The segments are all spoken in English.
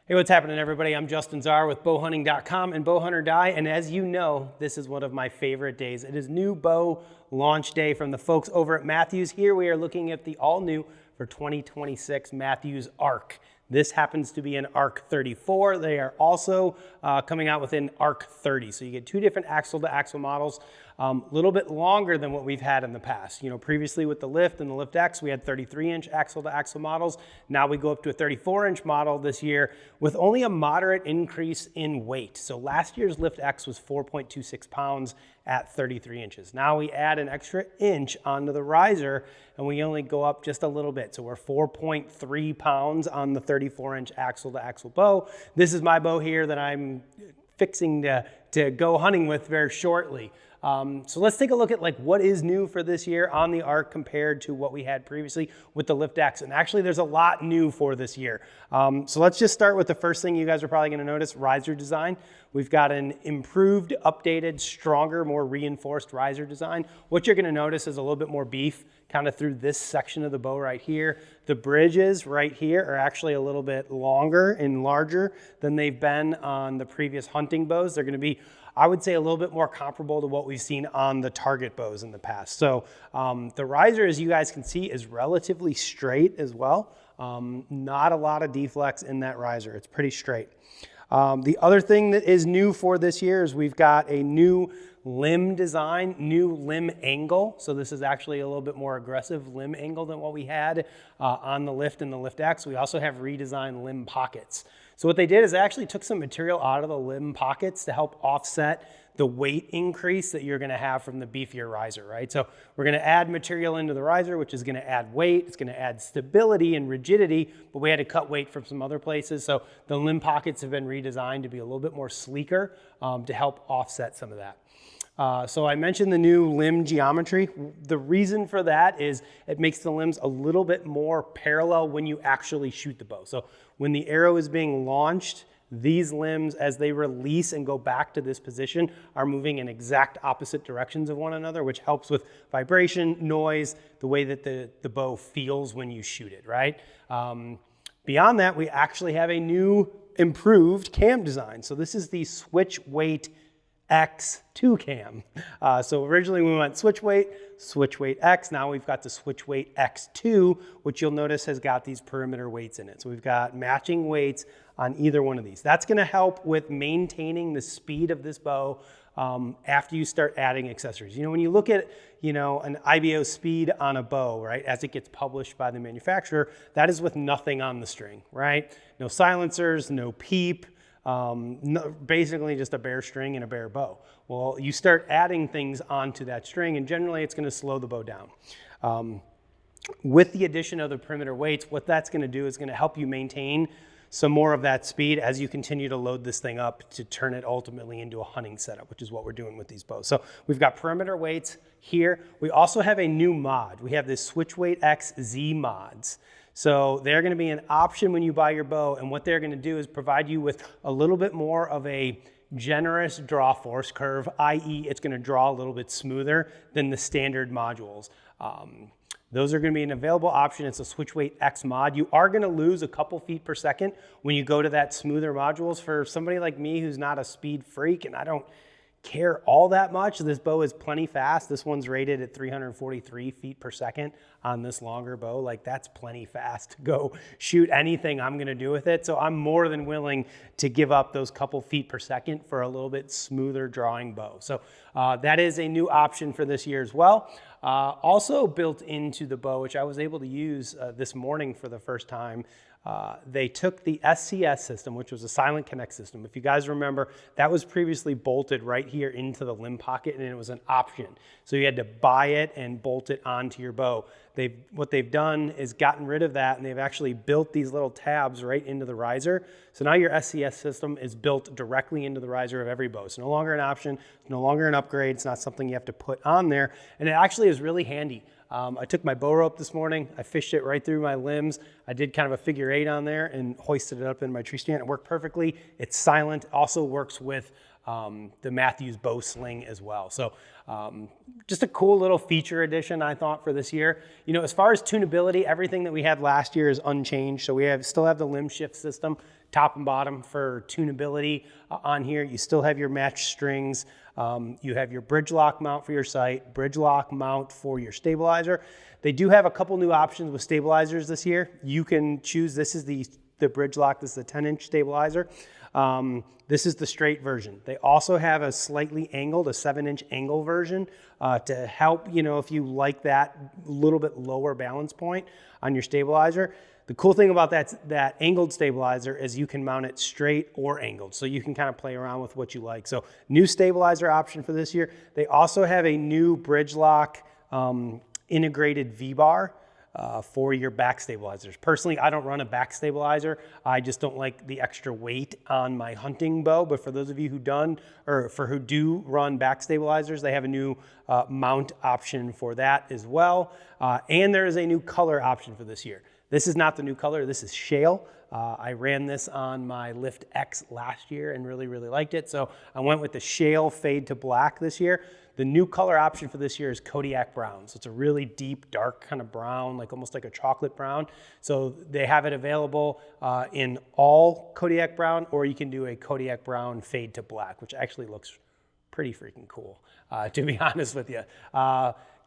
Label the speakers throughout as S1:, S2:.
S1: Hey, what's happening, everybody? I'm Justin Zarr with bowhunting.com and Bowhunter Die, and as you know, this is one of my favorite days. It is new bow launch day from the folks over at Mathews. Here we are looking at the all-new for 2026 Mathews ARC. This happens to be an ARC 34. They are also coming out with an ARC 30. So you get two different axle-to-axle models, a little bit longer than what we've had in the past. You know, previously with the Lift and the Lift X, we had 33-inch axle-to-axle models. Now we go up to a 34-inch model this year with only a moderate increase in weight. So last year's Lift X was 4.26 pounds at 33 inches. Now we add an extra inch onto the riser and we only go up just a little bit. So we're 4.3 pounds on the 34-inch axle-to-axle bow. This is my bow here that I'm fixing to go hunting with very shortly. So let's take a look at like what is new for this year on the ARC compared to what we had previously with the Lift X. And actually there's a lot new for this year. So let's just start with the first thing you guys are probably gonna notice, riser design. We've got an improved, updated, stronger, more reinforced riser design. What you're gonna notice is a little bit more beef kind of through this section of the bow right here. The bridges right here are actually a little bit longer and larger than they've been on the previous hunting bows. They're gonna be, I would say, a little bit more comparable to what we've seen on the target bows in the past. So the riser, as you guys can see, is relatively straight as well. Not a lot of deflex in that riser. It's pretty straight. The other thing that is new for this year is we've got a new limb design, new limb angle. So this is actually a little bit more aggressive limb angle than what we had on the Lift and the Lift X. We also have redesigned limb pockets. So what they did is they actually took some material out of the limb pockets to help offset the weight increase that you're gonna have from the beefier riser, right? So we're gonna add material into the riser, which is gonna add weight, it's gonna add stability and rigidity, but we had to cut weight from some other places. So the limb pockets have been redesigned to be a little bit more sleeker to help offset some of that. So I mentioned the new limb geometry. The reason for that is it makes the limbs a little bit more parallel when you actually shoot the bow. So when the arrow is being launched, these limbs, as they release and go back to this position, are moving in exact opposite directions of one another, which helps with vibration, noise, the way that the bow feels when you shoot it, right? Beyond that, we actually have a new improved cam design. So this is the switch weight X2 cam. So originally we went switch weight X. Now we've got the switch weight X2, which you'll notice has got these perimeter weights in it. So we've got matching weights on either one of these. That's gonna help with maintaining the speed of this bow after you start adding accessories. You know, when you look at, you know, an IBO speed on a bow, right, as it gets published by the manufacturer, that is with nothing on the string, right? No silencers, no peep, basically just a bare string and a bare bow. Well, you start adding things onto that string and generally it's gonna slow the bow down. With the addition of the perimeter weights, what that's gonna do is gonna help you maintain some more of that speed as you continue to load this thing up to turn it ultimately into a hunting setup, which is what we're doing with these bows. So we've got perimeter weights here. We also have a new mod. We have this switch weight X Z mods. So they're gonna be an option when you buy your bow, and what they're gonna do is provide you with a little bit more of a generous draw force curve, i.e. it's gonna draw a little bit smoother than the standard modules. Those are gonna be an available option. It's a switch weight X mod. You are gonna lose a couple feet per second when you go to that smoother modules. For somebody like me who's not a speed freak and I don't care all that much, this bow is plenty fast. This one's rated at 343 feet per second on this longer bow. Like, that's plenty fast to go shoot anything I'm gonna do with it. So I'm more than willing to give up those couple feet per second for a little bit smoother drawing bow. So that is a new option for this year as well. Also built into the bow, which I was able to use this morning for the first time, they took the SCS system, which was a silent connect system. If you guys remember, that was previously bolted right here into the limb pocket and it was an option. So you had to buy it and bolt it onto your bow. What they've done is gotten rid of that and they've actually built these little tabs right into the riser. So now your SCS system is built directly into the riser of every bow. It's no longer an option, it's no longer an upgrade, it's not something you have to put on there. And it actually is really handy. I took my bow rope this morning, I fished it right through my limbs. I did kind of a figure 8 on there and hoisted it up in my tree stand. It worked perfectly. It's silent, also works with the Mathews bow sling as well. So just a cool little feature addition, I thought, for this year. You know, as far as tunability, everything that we had last year is unchanged. So we still have the limb shift system top and bottom for tunability on here. You still have your matched strings. You have your bridge lock mount for your sight, bridge lock mount for your stabilizer. They do have a couple new options with stabilizers this year. You can choose, this is the bridge lock, this is the 10-inch stabilizer. This is the straight version. They also have a slightly angled, a 7-inch angle version to help, you know, if you like that little bit lower balance point on your stabilizer. The cool thing about that angled stabilizer is you can mount it straight or angled. So you can kind of play around with what you like. So new stabilizer option for this year. They also have a new bridge lock integrated V-bar for your back stabilizers. Personally, I don't run a back stabilizer. I just don't like the extra weight on my hunting bow. But for those of you who do run back stabilizers, they have a new mount option for that as well. And there is a new color option for this year. This is not the new color. This is shale. I ran this on my Lift X last year and really, really liked it. So I went with the shale fade to black this year. The new color option for this year is Kodiak Brown. So it's a really deep, dark kind of brown, like almost like a chocolate brown. So they have it available in all Kodiak Brown, or you can do a Kodiak Brown fade to black, which actually looks pretty freaking cool, to be honest with you.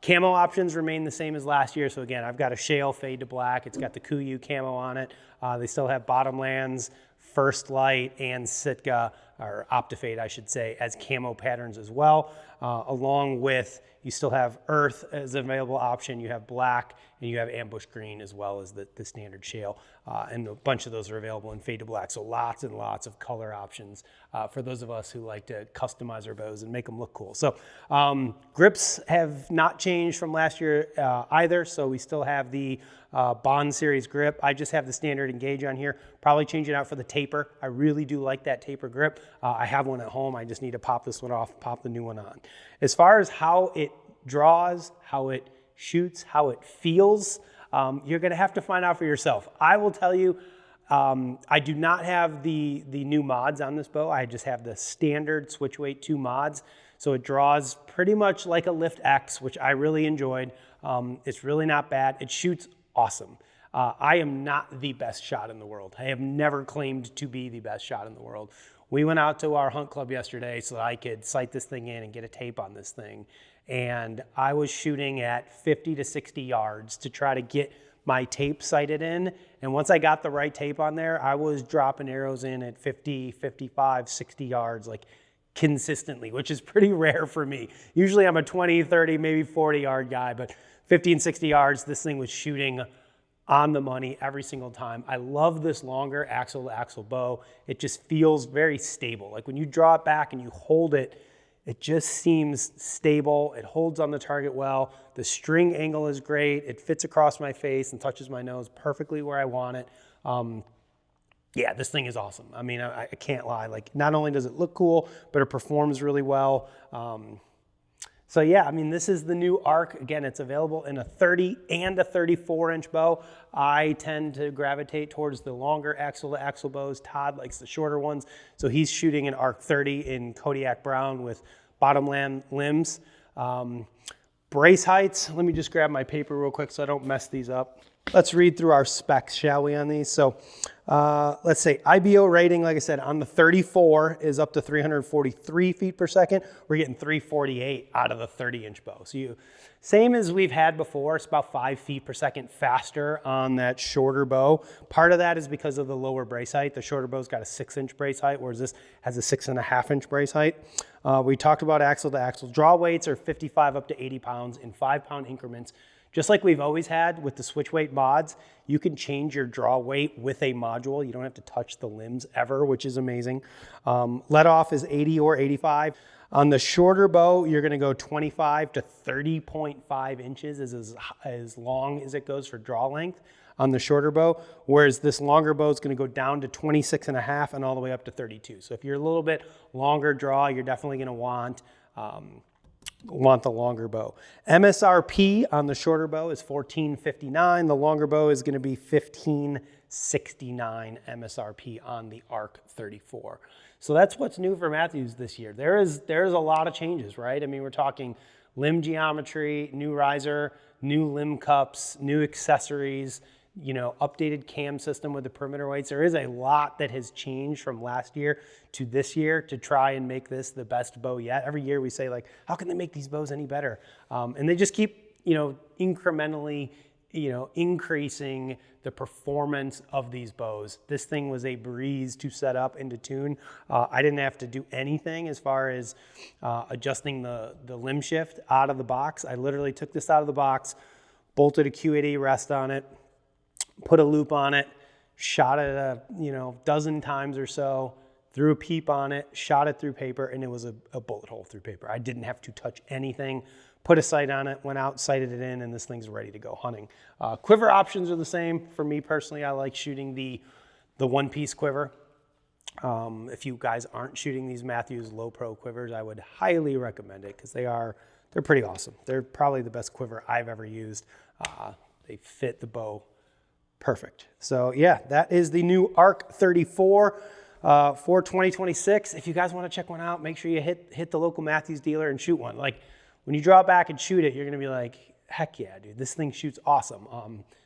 S1: Camo options remain the same as last year. So again, I've got a shale fade to black. It's got the Kuiu camo on it. They still have Bottomlands, First Light, and Sitka, or Optifade, I should say, as camo patterns as well. Along with, you still have Earth as an available option. You have black, and you have ambush green as well as the standard shale. And a bunch of those are available in fade to black. So lots and lots of color options for those of us who like to customize our bows and make them look cool. So grips have not changed from last year either. So we still have the Bond Series grip. I just have the standard Engage on here. Probably change it out for the taper. I really do like that taper grip. I have one at home. I just need to pop this one off, pop the new one on. As far as how it draws, how it shoots, how it feels, you're gonna have to find out for yourself. I will tell you, I do not have the new mods on this bow. I just have the standard switch weight 2 mods. So it draws pretty much like a Lift X, which I really enjoyed. It's really not bad. It shoots awesome. I am not the best shot in the world. I have never claimed to be the best shot in the world. We went out to our hunt club yesterday so that I could sight this thing in and get a tape on this thing. And I was shooting at 50 to 60 yards to try to get my tape sighted in. And once I got the right tape on there, I was dropping arrows in at 50, 55, 60 yards, like consistently, which is pretty rare for me. Usually I'm a 20, 30, maybe 40 yard guy, but 50 and 60 yards, this thing was shooting on the money every single time. I love this longer axle to axle bow. It just feels very stable. Like when you draw it back and you hold it, it just seems stable. It holds on the target well. The string angle is great. It fits across my face and touches my nose perfectly where I want it. Yeah, this thing is awesome. I mean, I can't lie. Like, not only does it look cool, but it performs really well. So yeah, I mean, this is the new ARC. Again, it's available in a 30 and a 34-inch bow. I tend to gravitate towards the longer axle-to-axle bows. Todd likes the shorter ones. So he's shooting an ARC 30 in Kodiak Brown with bottomland limbs. Brace heights, let me just grab my paper real quick so I don't mess these up. Let's read through our specs, shall we, on these? So let's say IBO rating, like I said, on the 34 is up to 343 feet per second. We're getting 348 out of the 30-inch bow. So same as we've had before, it's about 5 feet per second faster on that shorter bow. Part of that is because of the lower brace height. The shorter bow's got a 6-inch brace height, whereas this has a 6.5-inch brace height. We talked about axle to axle. Draw weights are 55 up to 80 pounds in 5-pound increments. Just like we've always had with the switch weight mods, you can change your draw weight with a module. You don't have to touch the limbs ever, which is amazing. Let off is 80 or 85. On the shorter bow, you're gonna go 25 to 30.5 inches is as long as it goes for draw length on the shorter bow, whereas this longer bow is gonna go down to 26.5 and all the way up to 32. So if you're a little bit longer draw, you're definitely gonna want the longer bow. MSRP on the shorter bow is $14.59. The longer bow is going to be $15.69 MSRP on the ARC 34. So that's what's new for Mathews this year. There's a lot of changes, right? I mean, we're talking limb geometry, new riser, new limb cups, new accessories, you know, updated cam system with the perimeter weights. There is a lot that has changed from last year to this year to try and make this the best bow yet. Every year we say, like, how can they make these bows any better? And they just keep, you know, incrementally, you know, increasing the performance of these bows. This thing was a breeze to set up and to tune. I didn't have to do anything as far as adjusting the limb shift out of the box. I literally took this out of the box, bolted a Q8A rest on it, put a loop on it, shot it a, you know, dozen times or so, threw a peep on it, shot it through paper, and it was a bullet hole through paper. I didn't have to touch anything. Put a sight on it, went out, sighted it in, and this thing's ready to go hunting. Quiver options are the same. For me personally, I like shooting the one-piece quiver. If you guys aren't shooting these Mathews low pro quivers, I would highly recommend it because they're pretty awesome. They're probably the best quiver I've ever used. They fit the bow perfect. So yeah, that is the new ARC 34 for 2026. If you guys want to check one out, make sure you hit the local Mathews dealer and shoot one. Like, when you draw it back and shoot it, you're gonna be like, heck yeah, dude, this thing shoots awesome.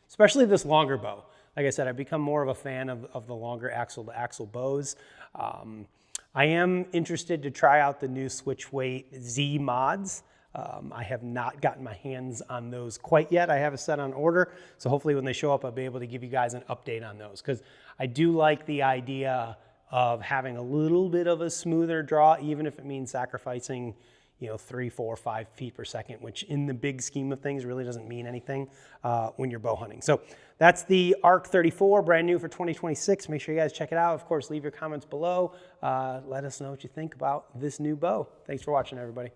S1: Especially this longer bow. Like I said, I've become more of a fan of the longer axle-to-axle bows. I am interested to try out the new switch weight Z mods. I have not gotten my hands on those quite yet. I have a set on order, so hopefully when they show up, I'll be able to give you guys an update on those, because I do like the idea of having a little bit of a smoother draw, even if it means sacrificing, you know, 3, 4, 5 feet per second, which in the big scheme of things really doesn't mean anything when you're bow hunting. So that's the ARC 34, brand new for 2026. Make sure you guys check it out. Of course, leave your comments below. Let us know what you think about this new bow. Thanks for watching, everybody.